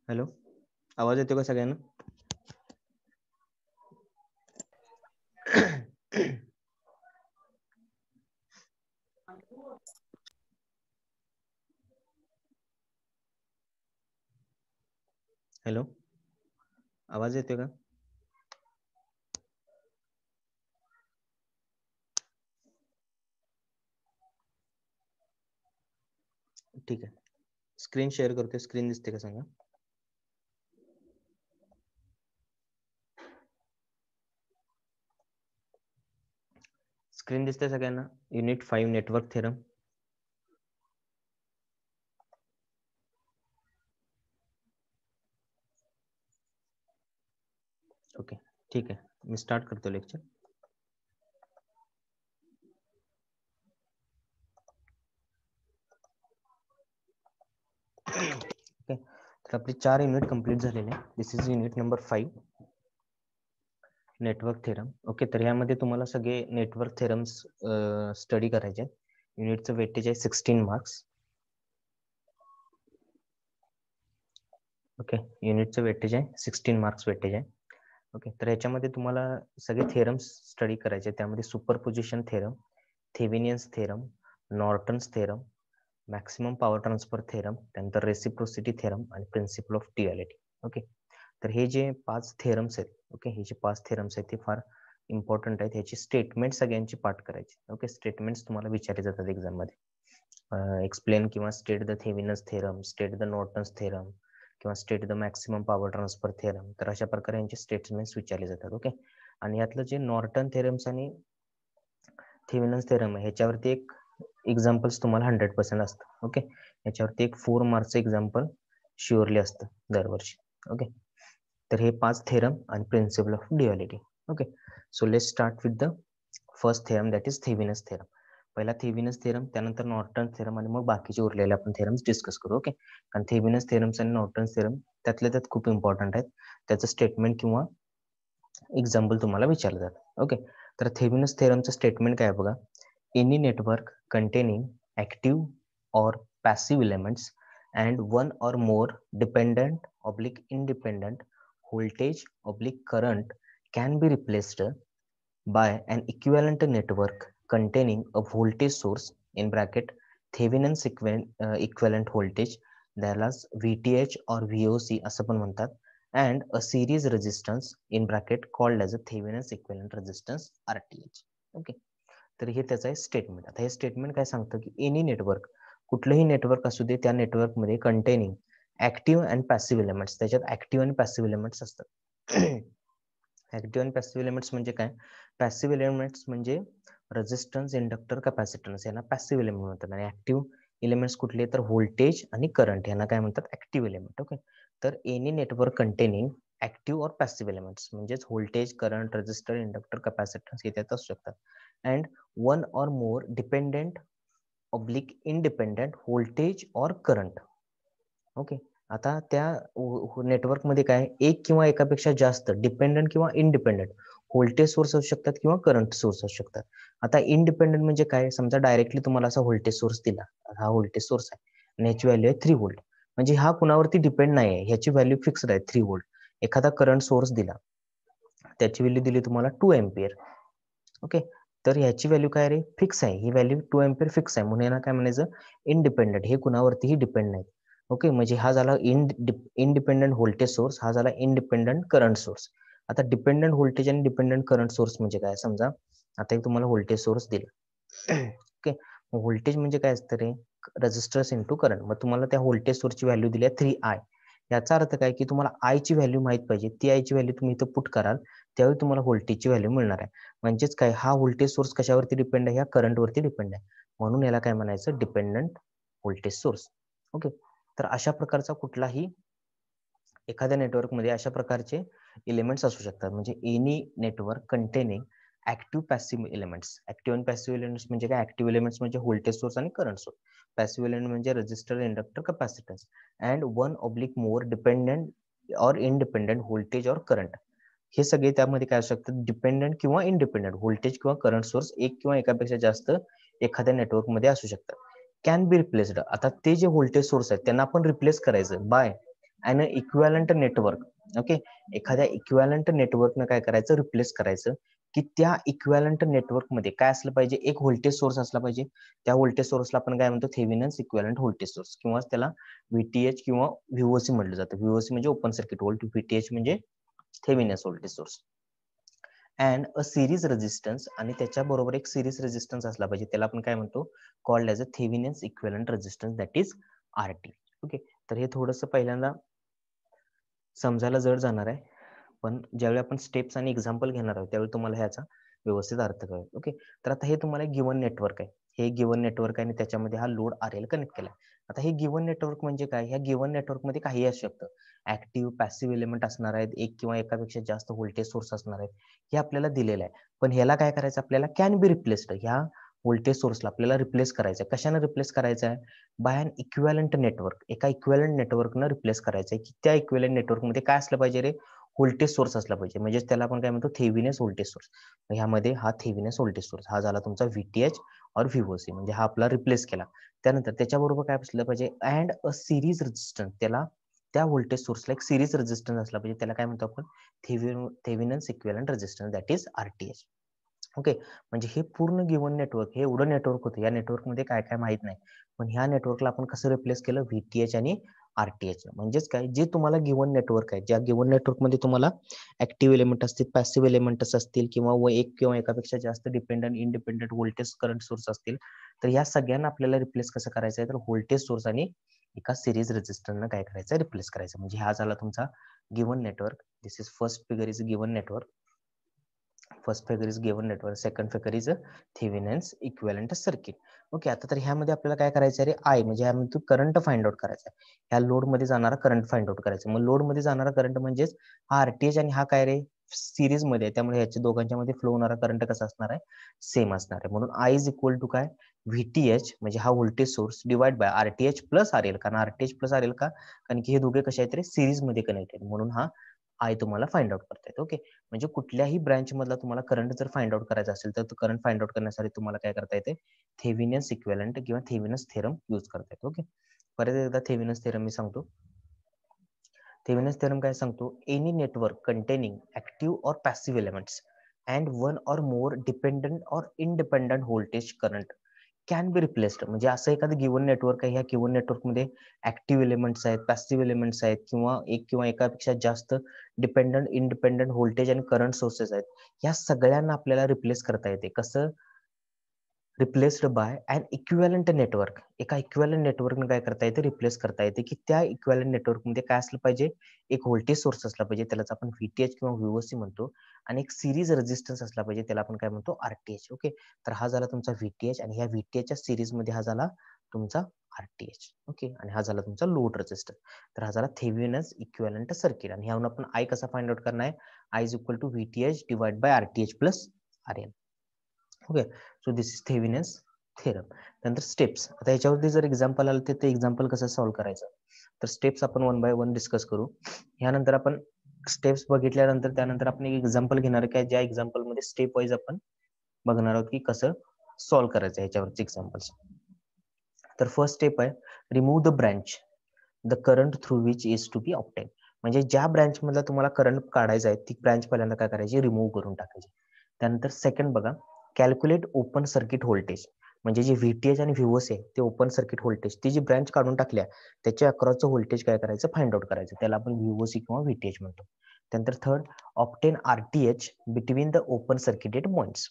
Hello, आवाज येतो का सगळ्यांना? हॅलो, आवाज येतो का? ठीक आहे, स्क्रीन शेअर करते. स्क्रीन दिसते का सांगा? स्क्रीन दिसते सगळ्यांना? Unit 5 network theorem. ओके, ठीक आहे, मी स्टार्ट करतो लेक्चर. ओके, तर आपली 4 युनिट कंप्लीट झालेले. This is unit number 5 network theorem. Okay, तर यामध्ये तुम्हाला सगळे नेटवर्क थेरम्स स्टडी करायचे. युनिटचं वेटेज आहे 16 मार्क्स. ओके, युनिटचं वेटेज आहे 16 मार्क्स वेटेज आहे. ओके, तर याच्यामध्ये तुम्हाला सगळे थेरम्स स्टडी करायचे. त्यामध्ये superposition theorem, Thevenin's theorem, Norton's theorem, maximum power transfer theorem, त्यानंतर रेसिप्रोसिटी थेरम आणि प्रिन्सिपल ऑफ ड्युअलिटी. ओके, तर हे जे 5 थेरम्स आहेत, ओके, हे जे 5 थेरम्स आहेत ते फार इम्पॉर्टंट आहेत. ह्याची स्टेटमेंट सगळ्यांची पाठ करायची. ओके, स्टेटमेंट्स तुम्हाला विचारले जातात एक्झाम मध्ये. एक्सप्लेन किंवा state the Thevenin's theorem, state the Norton's theorem किंवा state the maximum power transfer theorem. तर अशा प्रकारे यांचे स्टेटमेंट्स विचारले जातात. ओके, आणि यातलं जे नॉर्टन थेरम्स आणि थेवेनियन्स थेरम आहे ह्याच्यावरती एक एक्झाम्पल्स तुम्हाला 100% असतं. ओके, याच्यावरती एक 4 मार्क्सचं एक्झाम्पल शुअरली असतं दरवर्षी. ओके, तर हे 5 थेरम आणि principle of duality. Okay, so let's start with the first theorem, that is Thevenin's theorem. पहिला थेवेनियन्स थेरम, त्यानंतर नॉर्टन थेरम आणि मग बाकीचे उरलेले आपण थेरम्स डिस्कस करू. ओके, कारण थेवेनियन्स थेरम्स आणि नॉर्टन थेरम त्यातल्या त्यात खूप इम्पॉर्टंट आहेत. त्याचं स्टेटमेंट किंवा एक्झाम्पल तुम्हाला विचारलं जातं. ओके, तर थेवेनियन्स थेरमचं स्टेटमेंट काय बघा. Any network containing active or passive elements and one or more dependent oblique independent voltage oblique current can be replaced by an equivalent network containing a voltage source in bracket Thevenin's equivalent voltage त्यालाच VTH or VOC असं पण म्हणतात and a series resistance in bracket called as a Thevenin's equivalent resistance RTH. Okay, तर हे त्याचं आहे statement. आता हे स्टेटमेंट काय सांगतं की एनी नेटवर्क, कुठलंही नेटवर्क असू दे, त्या नेटवर्कमध्ये containing active and passive elements, त्याच्यात ऍक्टिव्ह आणि पॅसिव्ह एलिमेंट्स असतात. ऍक्टिव्ह आणि पॅसिव्ह एलिमेंट्स म्हणजे काय? पॅसिव्ह एलिमेंट्स म्हणजे रेझिस्टन्स, इंडक्टर, कॅपॅसिटन्स यांना पॅसिव्ह एलिमेंट म्हणतात. आणि ऍक्टिव्ह एलिमेंट्स कुठले तर व्होल्टेज आणि करंट यांना काय म्हणतात? Active element. ओके, तर एनी नेटवर्क कंटेनिंग ऍक्टिव्ह और पॅसिव्ह एलिमेंट्स म्हणजेच voltage, current, resistor, inductor, capacitance हे त्यात असू शकतात. अँड वन और मोर डिपेंडेंट ऑब्लिक इंडिपेंडेंट व्होल्टेज और करंट. ओके, आता त्या नेटवर्कमध्ये काय एक किंवा एकापेक्षा जास्त डिपेंडंट किंवा इंडिपेंडंट व्होल्टेज सोर्स असू शकतात किंवा करंट सोर्स असू शकतात. आता इंडिपेंडंट म्हणजे काय? समजा डायरेक्टली तुम्हाला असा व्होल्टेज सोर्स दिला, हा व्होल्टेज सोर्स आहे आणि ह्याची व्हॅल्यू आहे 3 व्होल्ट, म्हणजे हा कुणावरती डिपेंड नाही आहे, ह्याची व्हॅल्यू फिक्स्ड आहे 3 व्होल्ट. एखादा करंट सोर्स दिला, त्याची व्हॅल्यू दिली तुम्हाला 2 एम्पियर. ओके, तर ह्याची व्हॅल्यू काय रे? फिक्स आहे, ही व्हॅल्यू 2 एम्पियर फिक्स आहे, म्हणून यांना काय म्हणायचं? इंडिपेंडंट, हे कुणावरतीही डिपेंड नाही. ओके, म्हणजे हा झाला इंडिपेंडंट व्होल्टेज सोर्स, हा झाला इंडिपेंडंट करंट सोर्स. आता डिपेंडंट व्होल्टेज आणि डिपेंडंट करंट सोर्स म्हणजे काय? समजा आता एक तुम्हाला व्होल्टेज सोर्स दिला. ओके, व्होल्टेज म्हणजे काय असतं रे? Resistance into current. मग तुम्हाला त्या व्होल्टेज सोर्सची व्हॅल्यू दिली आहे 3I. याचा अर्थ काय की तुम्हाला आय ची व्हॅल्यू माहित पाहिजे, ती आय ची व्हॅल्यू तुम्ही इथं पुट कराल, त्यावेळी तुम्हाला व्होल्टेजची व्हॅल्यू मिळणार आहे. म्हणजेच काय, हा व्होल्टेज सोर्स कशावरती डिपेंड आहे? या करंटवरती डिपेंड आहे, म्हणून याला काय म्हणायचं? Dependent voltage source. ओके, तर अशा प्रकारचा कुठलाही एखाद्या नेटवर्कमध्ये अशा प्रकारचे एलिमेंट्स असू शकतात. म्हणजे any network containing active passive elements. Active आणि पॅसिव्ह एलिमेंट्स म्हणजे काय? ऍक्टिव्ह एलिमेंट्स म्हणजे व्होल्टेज सोर्स आणि करंट सोर्स. पॅसिव्ह एलिमेंट म्हणजे resistor, inductor, capacitance and one oblique more dependent or independent voltage or current. हे सगळे त्यामध्ये काय असू शकतात? डिपेंडेंट किंवा इंडिपेंडेंट व्होल्टेज किंवा करंट सोर्स एक किंवा एकापेक्षा जास्त एखाद्या नेटवर्कमध्ये असू शकतात. Can be replaced. आता ते जे व्होल्टेज सोर्स आहेत त्यांना आपण रिप्लेस करायचं बाय अन इक्विव्हॅलंट नेटवर्क. ओके, एखाद्या इक्विव्हॅलंट नेटवर्कनं काय करायचं? रिप्लेस करायचं. की त्या इक्विव्हॅलंट नेटवर्कमध्ये काय असलं पाहिजे? एक व्होल्टेज सोर्स असला पाहिजे. त्या व्होल्टेज सोर्सला आपण काय म्हणतो? थेव्हिनिन्स इक्विव्हॅलंट व्होल्टेज सोर्स किंवा त्याला व्हीटीएच किंवा व्हीओसी म्हटलं जातं. व्हीओसी म्हणजे ओपन सर्किट व्होल्ट, व्हीटीएच म्हणजे Thevenin's voltage source. And a series resistance, आणि त्याच्याबरोबर एक सिरीज रेजिस्टन्स असला पाहिजे. त्याला आपण काय म्हणतो? Called as a Thevenin's equivalent resistance, that is RT. Okay, तर हे थोडंसं पहिल्यांदा समजायला जड जाणार आहे, पण ज्यावेळी आपण स्टेप्स आणि एक्झाम्पल घेणार आहोत त्यावेळी तुम्हाला ह्याचा व्यवस्थित अर्थ कळेल. ओके, तर आता हे तुम्हाला गिवन नेटवर्क आहे. हे गिवन नेटवर्क आहे आणि त्याच्यामध्ये हा लोड आरएल कनेक्ट केला. आता हे गिवन नेटवर्क म्हणजे काय? ह्या गिवन नेटवर्कमध्ये काही असू शकतं. ऍक्टिव्ह पॅसिव्ह एलिमेंट असणार आहेत, एक किंवा एकापेक्षा जास्त व्होल्टेज सोर्स असणार आहेत. हे आपल्याला दिलेलं आहे. पण ह्याला काय करायचं? आपल्याला कॅन बी रिप्लेस्ड. ह्या व्होल्टेज सोर्सला आपल्याला रिप्लेस करायचं आहे. कशाने रिप्लेस करायचं आहे? बाय अन इक्विव्हॅलंट नेटवर्क. एका इक्विव्हॅलंट नेटवर्कनं रिप्लेस करायचं आहे. की त्या इक्विव्हॅलंट नेटवर्कमध्ये काय असलं पाहिजे रे? व्होल्टेज सोर्स असला पाहिजे. म्हणजे त्याला आपण काय म्हणतो? Thevenin's voltage source. ह्यामध्ये हा थेव्हिनिन्स व्होल्टेज सोर्स हा झाला तुमचा व्हीटीएच और व्हीओसी, म्हणजे हा आपला रिप्लेस केला. त्यानंतर त्याच्याबरोबर काय असलं पाहिजे? And a series resistance. त्याला त्या व्होल्टेज सोर्सला एक सिरीज रेजिस्टन्स असला पाहिजे. त्याला काय म्हणतो आपण? Thevenin's equivalent resistance, that is RTH. Okay, म्हणजे हे पूर्ण गिवन नेटवर्क, हे एवढं नेटवर्क होतं. या नेटवर्कमध्ये काय काय माहित नाही, पण ह्या नेटवर्कला आपण कसं रिप्लेस केलं? व्हीटीएच आणि आरटीएच. म्हणजेच काय? जे तुम्हाला गिवन नेटवर्क आहे, ज्या गिवन नेटवर्कमध्ये तुम्हाला ऍक्टिव्ह एलिमेंट असतील, पॅसिव्ह एलिमेंट्स असतील किंवा एक किंवा एकापेक्षा जास्त dependent independent voltage current source असतील, तर या सगळ्यांना आपल्याला रिप्लेस कसं करायचं आहे? तर व्होल्टेज सोर्स आणि एका सिरीज रेजिस्टरनं काय करायचं? रिप्लेस करायचं. म्हणजे हा झाला तुमचा given network. This is first figure is given network. First figure is given network, second figure is Thevenin's equivalent circuit. Okay, आता तर ह्यामध्ये आपल्याला काय करायचं आहे? आय म्हणजे ह्यामध्ये करंट फाइंड आउट करायचा आहे. ह्या लोड मध्ये जाणारा करंट फाइंड आउट करायचा. मग लोड मध्ये जाणारा करंट म्हणजेच हा आरटीएच आणि हा काय रे? सिरीज मध्ये आहे, त्यामुळे ह्याच्या दोघांच्या मध्ये फ्लो होणारा करंट कसा असणार आहे? सेम असणार आहे. म्हणून आय इज इक्वल टू काय? व्हीटीएच म्हणजे हा voltage source divide by RTH plus RL. कारण आरटीएच प्लस आरएल का? कारण की हे दोघे कसे आहेत रे? सिरीज मध्ये कनेक्टेड, म्हणून हा आय तुम्हाला फाइंड आउट करता येतो. ओके, म्हणजे कुठल्याही ब्रँच मधला तुम्हाला करंट जर फाइंड आउट करायचा असेल तर तो करंट फाइंड आउट करण्यासाठी तुम्हाला काय करता येते? थेव्हिनिन्स इक्विव्हॅलंट किंवा थेव्हिनिन्स थेरम यूज करता येतो. ओके, परत एकदा थेव्हिनिन्स थेरम मी सांगतो. थेव्हिनिन्स थेरम काय सांगतो? एनी नेटवर्क कंटेनिंग ऍक्टिव्ह और पॅसिव्ह एलिमेंट्स अँड वन और मोर डिपेंडंट और independent voltage current can be replaced. म्हणजे असं एखादं गिवन नेटवर्क आहे, ह्या गिवन नेटवर्कमध्ये ऍक्टिव्ह एलिमेंट्स आहेत, पॅसिव्ह एलिमेंट्स आहेत किंवा एक किंवा एकापेक्षा जास्त डिपेंडंट इंडिपेंडंट व्होल्टेज आणि करंट सोर्सेस आहेत. या सगळ्यांना आपल्याला रिप्लेस करता येते. कसं? Replaced by and equivalent network. एका इक्विव्हॅलंट नेटवर्कने काय करता येते? रिप्लेस करता येते. की त्या इक्विव्हॅलंट नेटवर्कमध्ये काय असलं पाहिजे? एक व्होल्टेज सोर्स असला पाहिजे, त्यालाच आपण व्हीटीएच किंवा व्हीओसी म्हणतो, आणि एक सिरीज रेजिस्टन्स असला पाहिजे, त्याला आपण काय म्हणतो? आरटीएच. ओके, तर हा झाला तुमचा व्हीटीएच आणि ह्या व्हीटीएचच्या सिरीज मध्ये हा झाला तुमचा आरटीएच. ओके, आणि हा झाला तुमचा लोड रेजिस्टर. तर हा झाला थेव्हिनिन्स इक्विव्हॅलंट सर्किट. आणि ह्यावरून आपण आय कसा फाइंड आउट करणार आहे? I is equal to VTH divide by RTH plus RL. Okay, so this is Thevenin's theorem. नंतर स्टेप्स. आता याच्यावरती जर एक्झाम्पल आलं तर ते एक्झाम्पल कसं सॉल्व्ह करायचं? तर स्टेप्स आपण वन बाय वन डिस्कस करू. यानंतर आपण स्टेप्स बघितल्यानंतर त्यानंतर आपण एक एक्झाम्पल घेणार आहे, ज्या एक्झाम्पल मध्ये स्टेप वाईज आपण बघणार आहोत की कसं सॉल्व्ह करायचं याच्यावरचे एक्झाम्पल्स. तर फर्स्ट स्टेप आहे, remove the branch the current through which is to be obtain. म्हणजे ज्या ब्रँच मधला तुम्हाला करंट काढायचा आहे ती ब्रँच पहिल्यांदा काय करायची? रिमूव्ह करून टाकायची. त्यानंतर सेकंड बघा, कॅल्क्युलेट ओपन सर्किट व्होल्टेज. म्हणजे जे व्हीटीएच आणि व्हीओसी आहे ते ओपन सर्किट व्होल्टेज, ती जी ब्रँच काढून टाकल्या त्याच्या अक्रॉसचं व्होल्टेज काय करायचं? फाइंड आउट करायचं. त्याला आपण व्हीओसी किंवा व्हीटीएच म्हणतो. त्यानंतर third, obtain RTH between the open circuited points.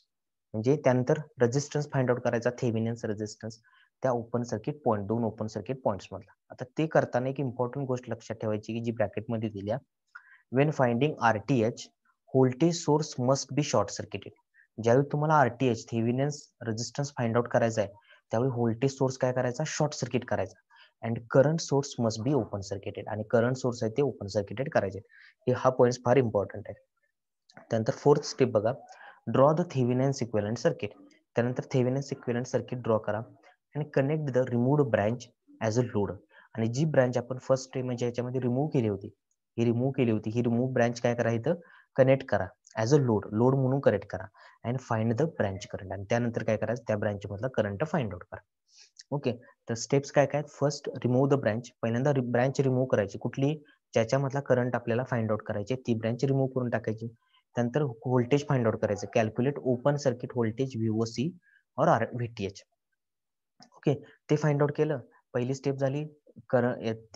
म्हणजे त्यानंतर रेजिस्टन्स फाइंड आउट करायचा, थेव्हिनिन्स रेजिस्टन्स त्या ओपन सर्किट पॉईंट, दोन ओपन सर्किट पॉईंट्स मधला. आता ते करताना एक इम्पॉर्टंट गोष्ट लक्षात ठेवायची की जी ब्रॅकेटमध्ये दिल्या, Wien finding RTH voltage source must be short circuited. ज्यावेळी तुम्हाला RTH Thevenin's resistance find out करायचा आहे त्यावेळी व्होल्टेज सोर्स काय करायचा, शॉर्ट सर्किट करायचा, and current source must be open circuited, आणि करंट सोर्स आहे ते ओपन सर्किटेड करायचे. हा पॉईंट फार इम्पॉर्टंट आहे. त्यानंतर फोर्थ स्टेप बघा, draw the Thevenin's equivalent circuit. त्यानंतर थेव्हिनिन्स इक्विव्हॅलेंट सर्किट ड्रॉ करा आणि connect the removed branch as a load. आणि जी ब्रँच आपण फर्स्ट स्टेप म्हणजे याच्यामध्ये रिमूव्ह केली होती, ही रिमूव्ह ब्रँच काय करा, इथं कनेक्ट करा ॲज अ लोड म्हणून कनेक्ट करा, and find the branch current. आणि त्यानंतर काय करायचं, त्या ब्रँच मधला करंट फाइंड आउट करा. ओके, तर स्टेप्स काय काय, फर्स्ट रिमूव्ह द ब्रँच, पहिल्यांदा ब्रँच रिमूव्ह करायची, कुठली, ज्याच्यामधला करंट आपल्याला फाइंड आउट करायचे ती ब्रँच रिमूव्ह करून टाकायची. त्यानंतर व्होल्टेज फाइंड आउट करायचं, calculate open circuit voltage VOC और VTH. ओके, ते फाइंड आउट केलं, पहिली स्टेप झाली,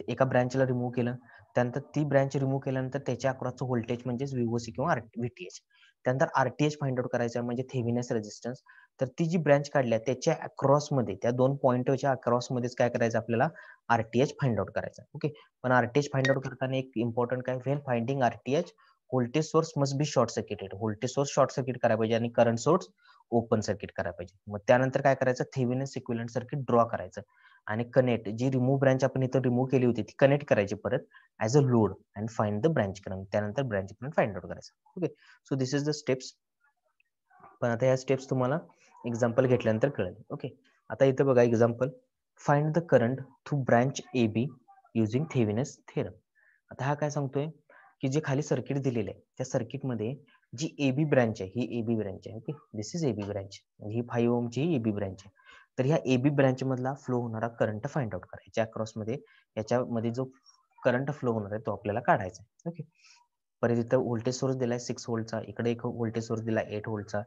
एका ब्रँचला रिमूव्ह केलं, त्यानंतर ती ब्रँच रिमूव्ह केल्यानंतर त्याच्या अक्रॉसचं व्होल्टेज म्हणजेच VOC किंवा VTH. त्यानंतर RTH फाइंड आउट करायचा म्हणजे थेव्हिनिन्स रेझिस्टन्स. तर ती जी ब्रँच काढल्या त्याच्या अक्रॉस मध्ये, त्या दोन पॉइंटच्या अक्रॉस मध्येच काय करायचं आपल्याला, RTH फाइंड आउट करायचा. ओके, पण RTH फाइंड आउट करताना एक इम्पॉर्टंट काय, when finding RTH voltage source must be short circuited, voltage source short circuit करायला पाहिजे आणि करंट सोर्स ओपन सर्किट करायला पाहिजे. मग त्यानंतर काय करायचं, थेव्हिनिन्स इक्विव्हॅलेंट सर्किट ड्रॉ करायचं आणि कनेक्ट, जी रिमूव्ह ब्रँच आपण इथं रिमूव्ह केली होती ती कनेक्ट करायची परत as a load, and find the branch current. त्यानंतर ब्रँच करंट फाइंड आउट करायचं. Okay, so this is the steps. पण आता या स्टेप्स तुम्हाला एक्झाम्पल घेतल्यानंतर कळेल. ओके, आता इथं बघा example, find the current through branch AB using Thevenin's theorem. आता हा काय सांगतोय की जे खाली सर्किट दिलेलं आहे त्या सर्किटमध्ये जी AB ब्रँच आहे, ही AB ब्रँच आहे. Okay, this is AB branch, ही 5 ओमची ही AB ब्रँच आहे. तर ह्या AB ब्रँच मधला फ्लो होणारा करंट फाइंड आउट करायचा, अक्रॉस मध्ये याच्यामध्ये जो करंट फ्लो होणार आहे तो आपल्याला काढायचा आहे. ओके, परत इथं व्होल्टेज सोर्स दिलाय 6 व्होल्टचा, इकडे एक व्होल्टेज सोर्स दिलाय 8 व्होल्टचा,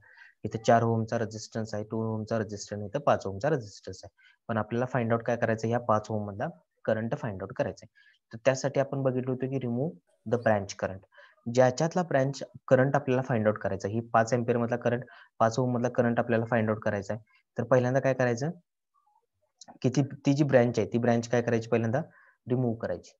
इथे 4 ओमचा रेझिस्टन्स आहे, 2 ओमचा रेझिस्टन्स, इथं 5 ओमचा रेझिस्टन्स आहे. पण आपल्याला फाइंड आउट काय करायचं, या 5 ओम मधला करंट फाइंड आउट करायचा आहे. तर त्यासाठी आपण बघितलं होतं की रिमूव्ह द ब्रँच करंट, ज्याच्यातला ब्रँच करंट आपल्याला फाइंड आउट करायचा, ही 5 एम्पियर मधला करंट, 5 ओम मधला करंट आपल्याला फाइंड आउट करायचा आहे. तर पहिल्यांदा काय करायचं की ती जी ब्रँच आहे ती ब्रँच काय करायची, पहिल्यांदा रिमूव्ह करायची.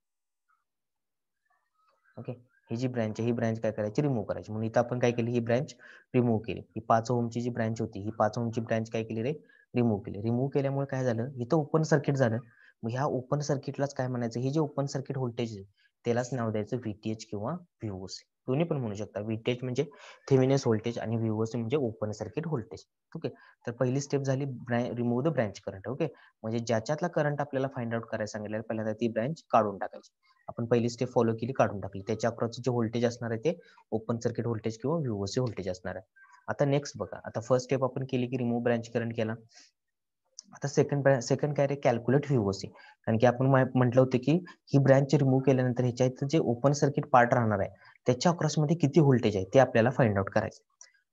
ओके, ही जी ब्रँच आहे ही ब्रँच काय करायची, रिमूव्ह करायची. म्हणून इथं आपण काय केली, ही ब्रँच रिमूव्ह केली. ही 5 ओमची जी ब्रँच होती, ही 5 ओमची ब्रँच काय केली रे, रिमूव्ह केली. रिमूव्ह केल्यामुळे काय झालं, इथं ओपन सर्किट झालं. मग ह्या ओपन सर्किटलाच काय म्हणायचं, हे जे ओपन सर्किट व्होल्टेज आहे त्यालाच नाव द्यायचं VTH किंवा VOC, दोन्ही पण म्हणू शकता. VTH म्हणजे थेव्हिनिन्स व्होल्टेज आणि VOC म्हणजे ओपन सर्किट व्होल्टेज. ओके, तर पहिली स्टेप झाली remove the branch current. Okay, म्हणजे ज्याच्यातला करंट आपल्याला फाइंड आउट करायला सांगितलं पहिल्यांदा ती ब्रँच काढून टाकायची. आपण पहिली स्टेप फॉलो केली, काढून टाकली. त्याच्या अक्रॉसचे जे व्होल्टेज असणार आहे ते ओपन सर्किट व्होल्टेज किंवा VOC व्होल्टेज असणार आहे. आता नेक्स्ट बघा, आता फर्स्ट स्टेप आपण केली की रिमूव्ह ब्रँच करंट केला. आता सेकंड काय रे, कॅल्क्युलेट VOC. कारण की आपण म्हटलं होतं की ही ब्रँच रिमूव्ह केल्यानंतर ह्याच्या इथं जे ओपन सर्किट पार्ट राहणार आहे त्याच्या अक्रॉस मध्ये किती व्होल्टेज आहे ते आपल्याला फाइंड आउट करायचं.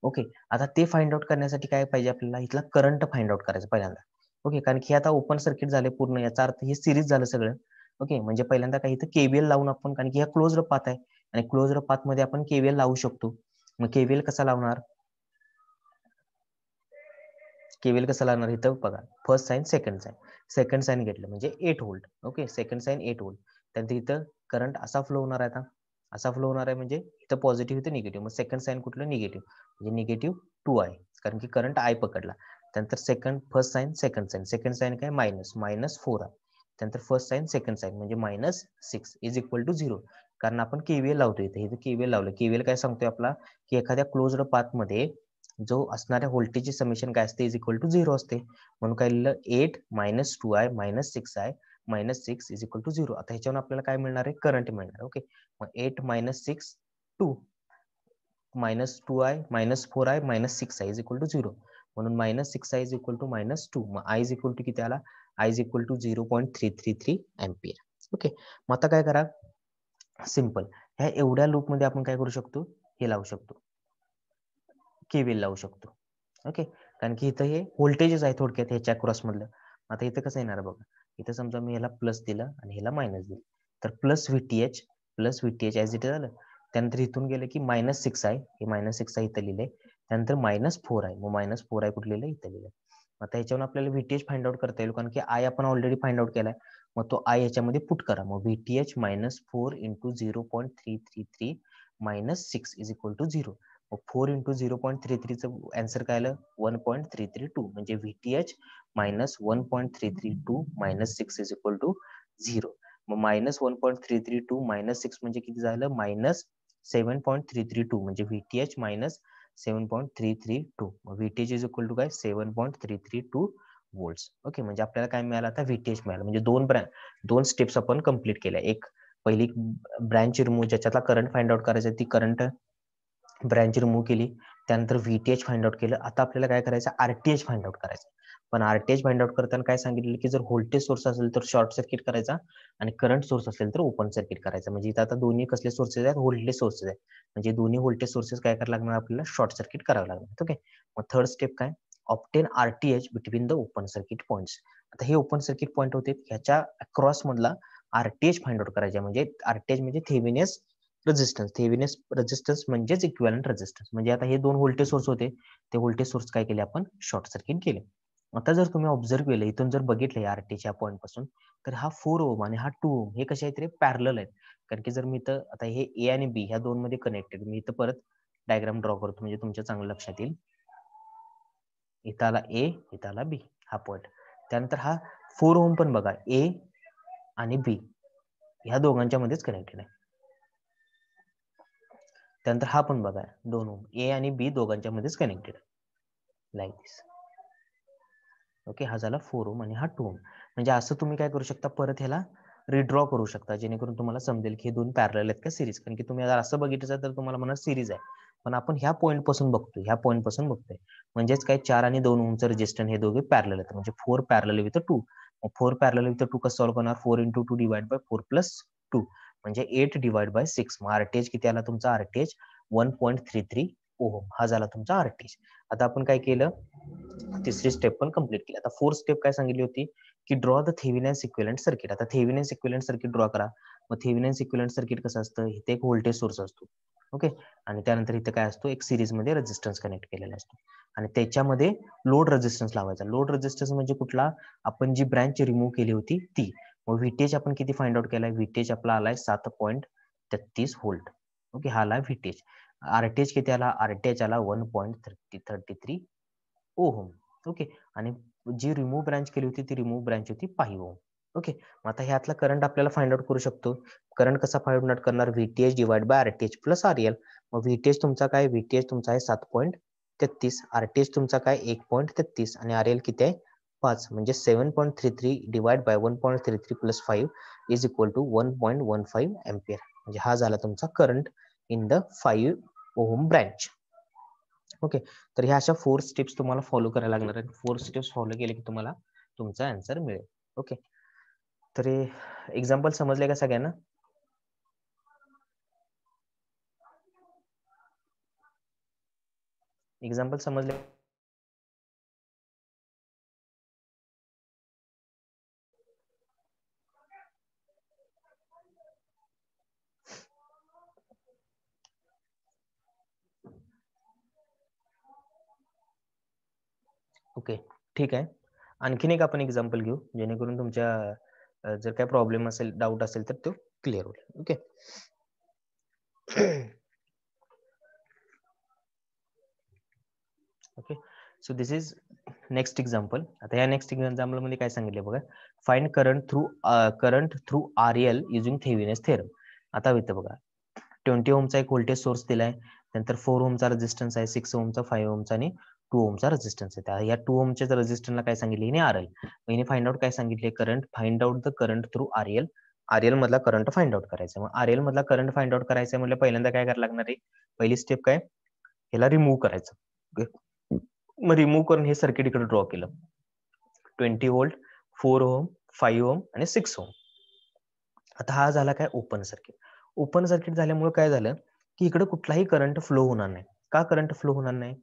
ओके, आता ते फाइंड आउट करण्यासाठी काय पाहिजे, आपल्याला इथला करंट फाइंड आउट करायचं पहिल्यांदा. ओके, कारण की आता ओपन सर्किट झाले पूर्ण, याचा अर्थ हे सिरीज झालं सगळं. ओके, म्हणजे पहिल्यांदा काय इथं KVL लावून आपण, कारण की हा क्लोज्ड पाथ आहे आणि क्लोज्ड पाथ मध्ये आपण KVL लावू शकतो. मग KVL कसा लावणार, KVL कसा लावणार, इथं बघा फर्स्ट साइन सेकंड साइन घेतलं म्हणजे 8 volt. Okay, second sign 8 volt. त्यानंतर इथं करंट असा फ्लो होणार आहे, आता असा फ्लो होणार आहे म्हणजे इथं पॉझिटिव्ह इथं निगेटिव्ह. मग सेकंड साइन कुठलं, निगेटिव्ह, म्हणजे निगेटिव्ह 2 आहे कारण की करंट I पकडला. त्यानंतर फर्स्ट साइन सेकंड साइन काय, -4 आहे. त्यानंतर फर्स्ट साइन सेकंड साइन म्हणजे -6 इज इक्वल टू 0, कारण आपण KVL लावतो इथे KVL लावलं. KVL काय सांगतोय आपला की एखाद्या क्लोज्ड पाथ मध्ये जो असणाऱ्या व्होल्टेजची समेशन काय असते, इज इक्वल टू 0 असते. म्हणून काय लिहिलं, 8 - 2i - 6i -6 is equal to 0. आता ह्याच्यावर आपल्याला काय मिळणार आहे, करंट मिळणार. ओके, मग 8 - 6 2 -2i -4i -6i is equal to 0. म्हणून -6i इज इक्वल टू -2. मग i इज इक्वल टू किती आला, i is equal to 0.333 ampere. Okay, मग आता काय करा, सिंपल, ह्या एवढ्या लूप मध्ये आपण काय करू शकतो, हे लावू शकतो, KVL लावू शकतो. ओके, कारण की इथं हे व्होल्टेजेस आहे थोडक्यात ह्याच्या क्रॉस मधलं. आता इथं कसं येणार बघा, इथं समजा मी ह्याला प्लस दिलं आणि ह्याला मायनस दिलं, तर प्लस VTH ऍज इट झालं. त्यानंतर इथून गेलं की -6 आहे, हे -6 आहे इथं लिहिलंय. त्यानंतर -4 आहे, मग -4 आहे कुठं लिहिलंय, इथं लिहिलंय. आता ह्याच्यावर आपल्याला VTH फाइंड आउट करता येईल, कारण की I आपण ऑलरेडी फाइंड आउट केलाय. मग तो I ह्याच्यामध्ये पुट करा. मग VTH -4 × 0.333 -6 इज इक्वल टू 0. 4 × 0.33 चं आन्सर काय आलं, 1.332. म्हणजे VTH -1.332 - 6 इज इक्वल टू 0. मग -1.332 - 6 म्हणजे किती झालं? -7.332 म्हणजे VTH -7.332. मग VTH इज इक्वल टू काय? 7.332 व्होल्ट्स. ओके, म्हणजे आपल्याला काय मिळालं आता? VTH मिळालं. म्हणजे दोन स्टेप्स आपण कंप्लीट केल्या. एक पहिली ब्रँच रिमूव्ह ज्याच्यातला करंट फाइंड आउट करायचा, ती करंट ब्रँच रिमूव्ह केली. त्यानंतर VTH फाइंड आउट केलं. आता आपल्याला काय करायचं? RTH फाइंड आउट करायचं. पण RTH फाइंड आउट करताना काय सांगितलं की जर व्होल्टेज सोर्स असेल तर शॉर्ट सर्किट करायचा आणि करंट सोर्स असेल तर ओपन सर्किट करायचा. म्हणजे इथं आता दोन्ही कसले सोर्सेस आहेत? व्होल्टेज सोर्सेस आहेत. म्हणजे दोन्ही व्होल्टेज सोर्सेस काय करायला लागणार? आपल्याला शॉर्ट सर्किट करावं लागणार. ओके, मग थर्ड स्टेप काय? Obtain RTH between the open circuit points. आता हे ओपन सर्किट पॉईंट होते, ह्याच्या अक्रॉस मधला RTH फाइंड आउट करायचा. म्हणजे RTH म्हणजे थेवेनियस रेजिस्टन्स. थेवेनियस रेजिस्टन्स म्हणजेच इक्विव्हॅलंट रेजिस्टन्स. म्हणजे आता हे दोन व्होल्टेज सोर्स होते, ते व्होल्टेज सोर्स काय केले? आपण शॉर्ट सर्किट केले. आता जर तुम्ही ऑब्झर्व केलं, इथून जर बघितलं RTच्या पॉईंट पासून, तर हा 4 ओम आणि हा 2 ओम हे कसे आहेत रे? पॅरलल आहेत. कारण की जर मी इथं आता हे A आणि B ह्या दोन मध्ये कनेक्टेड, मी इथं परत डायग्राम ड्रॉ करतो म्हणजे तुमच्या चांगलं लक्षात येईल. इथं आला A, इथं आला B हा पॉईंट. त्यानंतर हा 4 ओम पण बघा, A आणि B ह्या दोघांच्या मध्येच कनेक्टेड आहे. त्यानंतर हा पण बघा 2 ओम, A आणि B दोघांच्या मध्येच कनेक्टेड आहे. लाईक दिस. ओके, हा झाला 4 ओम आणि हा 2 ओम. म्हणजे असं तुम्ही काय करू शकता? परत ह्याला रिड्रॉ करू शकता, जेणेकरून तुम्हाला समजेल की हे दोन पॅरलल आहेत का सिरीज. कारण की तुम्ही जर असं बघितलं तर तुम्हाला म्हणा सिरीज आहे, पण आपण ह्या पॉईंट पासून बघतोय, म्हणजेच काय 4 आणि 2 ओमचं रेजिस्टन्स हे दोघे पॅरलल आहेत. म्हणजे 4 पॅरलल विथ 2. 4 पॅरलल विथ 2 कसं सॉल्व्ह करणार? 4 × 2 डिवाइड बाय 4 + 2 म्हणजे 8 डिवाइड बाय 6. मग RTH किती आला तुमचा? RTH 1.33 ओहम हा झाला तुमचा RTH. आता आपण काय केलं? तिसरी स्टेप पण कंप्लीट केली. आता फोर्थ स्टेप काय सांगितली होती की ड्रॉ द थेवेनियन इक्विव्हॅलंट सर्किट. आता थेवेनियन इक्विव्हॅलंट सर्किट ड्रॉ करा. मग थेवेनियन इक्विव्हॅलंट सर्किट कसं असतं? इथे एक व्होल्टेज सोर्स असतो. ओके, आणि त्यानंतर इथे काय असतो? एक सिरीज मध्ये रेजिस्टन्स कनेक्ट केलेला असतो आणि त्याच्यामध्ये लोड रेजिस्टन्स लावायचा. लोड रेजिस्टन्स म्हणजे कुठला? आपण जी ब्रँच रिमूव्ह केली होती ती. मग VTH आपण किती फाइंड आउट केलाय? VTH आपला आलाय 7.33 व्होल्ट. ओके, हा आला VTH. RTH किती आला? RTH आला 1.33 ओहम. ओके, आणि जी रिमूव्ह ब्रँच केली होती ती रिमूव्ह ब्रँच होती 5 ओहम. ओके, मग आता ह्यातला करंट आपल्याला फाइंड आउट करू शकतो. करंट कसा फाइंड आउट करणार? VTH divide by RTH plus RL. मग VTH तुमचा काय? VTH तुमचा आहे 7.33. RTH तुमचा काय? 1.33 आणि RL किती आहे? 5. म्हणजे 7.33 divide by 1.33 plus 5 is equal to 1.15 ampere. म्हणजे हा झाला तुमचा current in the 5 ohm branch. Okay, तर ह्या अशा 4 स्टेप्स तुम्हाला फॉलो करायला लागणार आहेत. 4 स्टेप्स फॉलो केले की तुम्हाला तुमचा आन्सर मिळेल. ओके, तर एक्झाम्पल समजले का सगळ्यांना? एक्झाम्पल समजले? ओके, ठीक आहे. आणखीन एक आपण एक्झाम्पल घेऊ, जेणेकरून तुमच्या जर काय प्रॉब्लेम असेल, डाऊट असेल तर तो क्लिअर होईल. Okay, okay, so this is next example. आता या नेक्स्ट एक्झाम्पल मध्ये काय सांगितले बघा? Find current through RL using Thevenin's theorem. आता इथं बघा 20 ओमचा एक व्होल्टेज सोर्स दिलाय, नंतर 4 ओमचा रेजिस्टन्स आहे, 6 ओमचा, 5 ओमचा आणि 2 ओमचा रेजिस्टन्स आहे. या 2 ओमच्या रेजिस्टन्सला काय सांगितले? हिने RL. हिने फाइंड आउट काय सांगितले? Current find out the current through RL. RL मधला करंट फाइंड आउट करायचा. मग RL मधला करंट फाइंड आउट करायचा म्हणजे पहिल्यांदा काय करायला लागणार आहे? पहिली स्टेप काय? ह्याला रिमूव्ह करायचं. मग रिमूव्ह करून हे सर्किट इकडे ड्रॉ केलं. 20 व्होल्ट, 4 ओम, 5 ओम आणि 6 ओम. आता हा झाला काय? Open circuit. ओपन सर्किट झाल्यामुळे काय झालं की इकडे कुठलाही करंट फ्लो होणार नाही. का करंट फ्लो होणार नाही?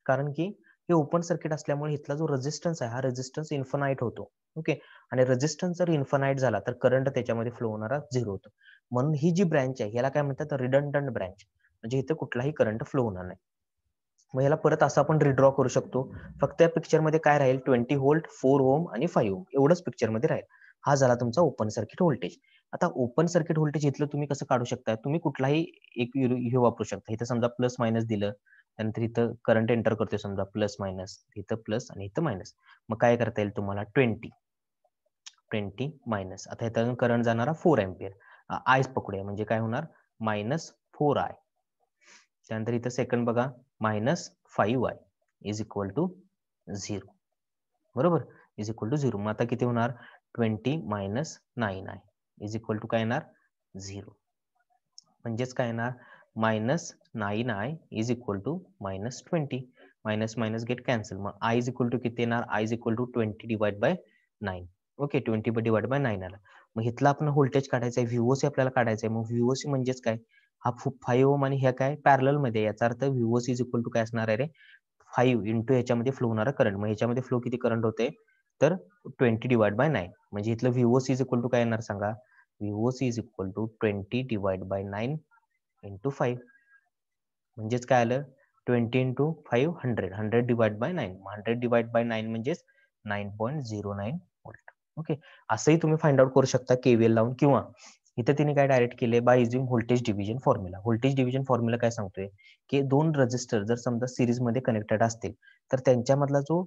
कारण की हे ओपन सर्किट असल्यामुळे इथला जो रेजिस्टन्स आहे हा रेजिस्टन्स इन्फानाइट होतो. ओके, आणि रेजिस्टन्स जर इन्फानाइट झाला तर करंट त्याच्यामध्ये फ्लो होणारा 0 होतो. म्हणून ही जी ब्रँच आहे याला काय म्हणतात? Redundant branch. म्हणजे इथे कुठलाही करंट फ्लो होणार नाही. मग याला परत असं आपण रिड्रॉ करू शकतो. फक्त या पिक्चर मध्ये काय राहील? 20 व्होल्ट, 4 ओम आणि 5 ओम एवढंच पिक्चर मध्ये राहील. हा झाला तुमचा ओपन सर्किट व्होल्टेज. आता ओपन सर्किट व्होल्टेज इथलं तुम्ही कसं काढू शकता? तुम्ही कुठलाही एक हे वापरू शकता. इथे समजा प्लस मायनस दिलं, त्यानंतर इथं करंट एंटर करतोय समजा प्लस मायनस, इथं प्लस आणि इथं मायनस. मग काय करता येईल तुम्हाला 20 मायनस. आता इथं करंट जाणारा 4 एम्पियर. आय पकडूया म्हणजे काय होणार -4I. त्यानंतर इथं सेकंड बघा -5I इज इक्वल टू 0. बरोबर, इज इक्वल टू 0. मग आता किती होणार 20 minus 9I is equal to काय येणार 0. म्हणजेच काय येणार -9I is equal to -20. Minus minus get cancel. मग I इज इक्वल टू किती येणार I is equal to 20 divide by 9. Okay, 20 divide by 9 आला. मग इथला आपण व्होल्टेज काढायचा आहे, व्हीओसी आपल्याला काढायचा आहे. मग व्हीओसी म्हणजेच काय, हा 5 ओम आणि ह्या काय पॅरलल मध्ये, याचा अर्थ व्हीओसी इज इक्वल टू काय असणार आहे रे 5 इंटू ह्याच्यामध्ये फ्लो होणारा करंट. मग ह्याच्यामध्ये फ्लो किती करंट होते तर 20 डिवाइड बाय 9. म्हणजे इथलं व्हीओसी इज इक्वल टू काय येणार सांगा, VOC is equal to 20 divide by 9 into 5. म्हणजेच काय आलं 20 into 5 100 divide by 9. 100 divide by 9 म्हणजेच 9.09 व्होल्ट. ओके, असंही तुम्ही फाइंड आउट करू शकता केव्हीएल लावून, किंवा इथे तिने काय डायरेक्ट केले by using voltage division formula. Voltage division formula काय सांगतोय की दोन रेझिस्टर जर समजा सिरीज मध्ये कनेक्टेड असतील तर त्यांच्यामधला जो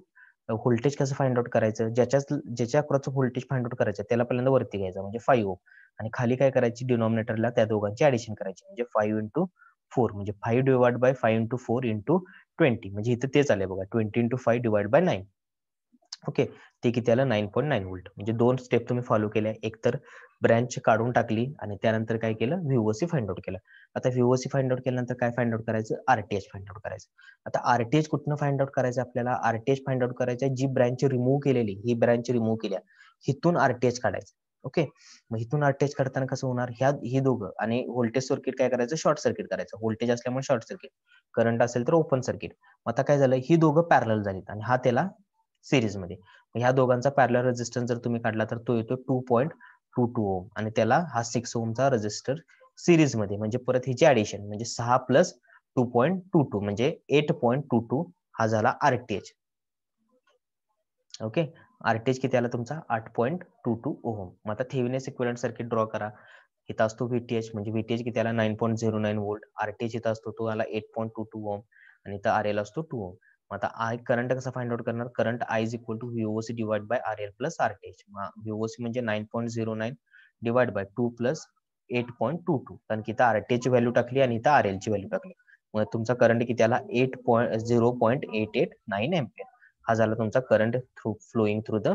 व्होल्टेज कसं फाइंड आउट करायचं, ज्याच्या अक्रॉसचं व्होल्टेज फाइंड आउट करायचं त्याला पहिल्यांदा वरती घ्यायचं म्हणजे 5 ओम, आणि खाली काय करायची डिनॉमिनेटरला त्या दोघांची ऍडिशन करायची म्हणजे 5 इंटू 4 म्हणजे 5 डिवाइड बाय 5 इंटू 4 इंटू 20. म्हणजे इथं तेच आले बघा 20 इंटू 5 डिवाइड बाय 9. ओके, ते किती आलं 9.9 व्होल्ट. म्हणजे दोन स्टेप तुम्ही फॉलो केल्या, एक तर ब्रँच काढून टाकली आणि त्यानंतर काय केलं व्हीओसी फाइंड आउट केलं. आता व्हीओसी फाइंड आउट केल्यानंतर काय फाइंड आउट करायचं, आरटीएच फाइंड आउट करायचं. आता आरटीएच कुठनं फाइंड आउट करायचं आपल्याला, आरटीएच फाइंड आउट करायचं जी ब्रँच रिमूव्ह केलेली, ही ब्रँच रिमूव्ह केल्या हिथून आरटीएच काढायचं. ओके, मग इथून आरटीएच काढताना कसं होणार, ही दोघं आणि व्होल्टेज सर्किट काय करायचं शॉर्ट सर्किट करायचं. व्होल्टेज असल्यामुळे शॉर्ट सर्किट, करंट असेल तर ओपन सर्किट. आता काय झालं ही दोघं पॅरलल झालीत आणि हा त्याला सिरीज मध्ये. ह्या दोघांचा पॅरलल रेझिस्टन्स जर तुम्ही काढला तर तो येतो 2.22 ओम आणि त्याला हा 6 ओमचा रेझिस्टर सिरीज मध्ये, म्हणजे परत ह्याची ऍडिशन म्हणजे 6 प्लस 2.22 म्हणजे 8.22 हा झाला आरटीएच. ओके, आरटीएच किती आला तुमचा 8.22 ओम. मग आता थेवेनिन इक्विव्हॅलेंट सर्किट ड्रॉ करा. इथं असतो व्हीटीएच म्हणजे व्हीटीएच किती आला 9.09 व्होल्ट. आरटीएच इथं असतो तो आला 8.22 ओम आणि इथं आरएल असतो 2 ओम. आता आय करंट कसा फाइंड आउट करणार, current I is equal to VOC divide by RL plus RTH. VOC म्हणजे 9.09 डिवाइड बाय 2 प्लस 8.22, कारण की इथं आरटीएच ची व्हॅल्यू टाकली आणि इथं आरएल ची व्हॅल्यू टाकली. मग तुमचा करंट किती आला 0.889 एम्पियर. हा झाला तुमचा current flowing through the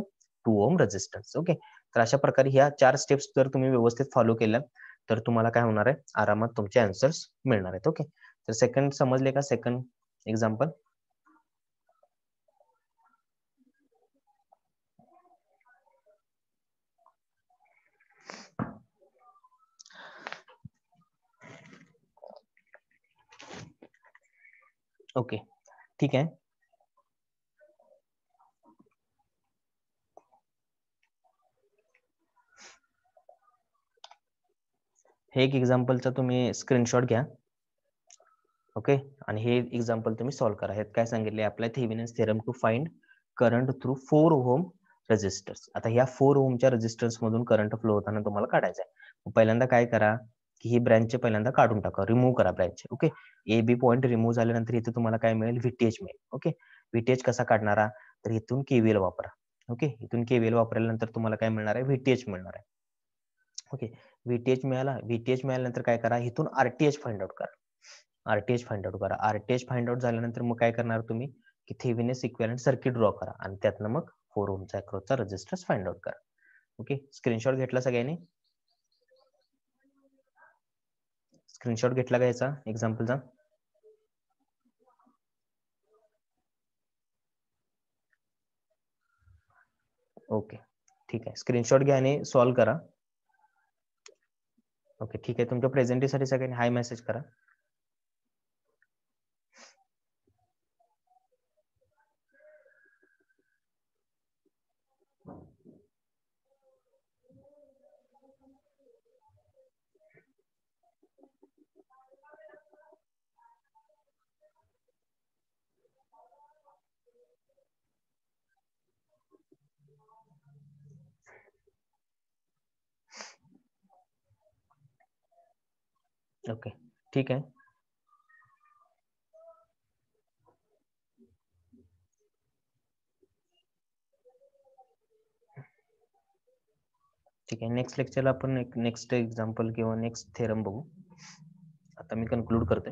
2 ohm resistance. Okay, तर अशा प्रकारे ह्या 4 स्टेप्स जर तुम्ही व्यवस्थित फॉलो केल्या तर तुम्हाला काय होणार आहे, आरामात तुमचे आन्सर्स मिळणार आहेत. ओके, तर सेकंड समजले का, सेकंड एक्झाम्पल. ओके, ठीक आहे. हे एक एक्झाम्पलचा तुम्ही स्क्रीनशॉट घ्या. ओके, आणि हे एक्झाम्पल तुम्ही सॉल्व्ह करा. ह्यात काय सांगितले, apply Thevenin's theorem to find current through 4 ohm resistors. आता ह्या 4 ओमच्या रेझिस्टन्स मधून करंट फ्लो होताना तुम्हाला काढायचा आहे. पहिल्यांदा काय करा की ही ब्रँच पहिल्यांदा काढून टाका, रिमूव्ह करा branch. Okay, A B point remove झाल्यानंतर इथे तुम्हाला काय मिळेल व्हीटीएच मिळेल. ओके, व्हीटीएच कसा काढणारा तर इथून केव्हीएल वापरा. ओके, इथून केव्हीएल वापरल्यानंतर तुम्हाला काय मिळणार आहे व्हीटीएच मिळणार आहे. ओके, व्हीटीएच मिळाला. व्हीटीएच मिळाल्यानंतर काय करा, इथून आरटीएच फाइंड आउट करा. आरटीएच फाइंड आउट करा. आरटीएच फाइंड आउट झाल्यानंतर मग काय करणार तुम्ही की थेवेनिन इक्विव्हॅलेंट सर्किट ड्रॉ करा आणि त्यातनं मग 4 ओमचा अक्रॉसचा रेझिस्टन्स फाइंड आउट करा. ओके, स्क्रीनशॉट घेतला सगळ्यांनी, स्क्रीनशॉट घेतला का याचा एक्झाम्पलचा. ओके, ठीक आहे, स्क्रीनशॉट घ्या आणि सॉल्व्ह करा. ओके, ठीक आहे, तुमच्या प्रेझेंटेसाठी सगळ्यांनी हाय मेसेज करा. ओके, ठीक आहे. ठीक आहे. नेक्स्ट लेक्चरला आपण एक नेक्स्ट एक्झाम्पल किंवा नेक्स्ट थेरम बघू. आता मी कन्क्लूड करते.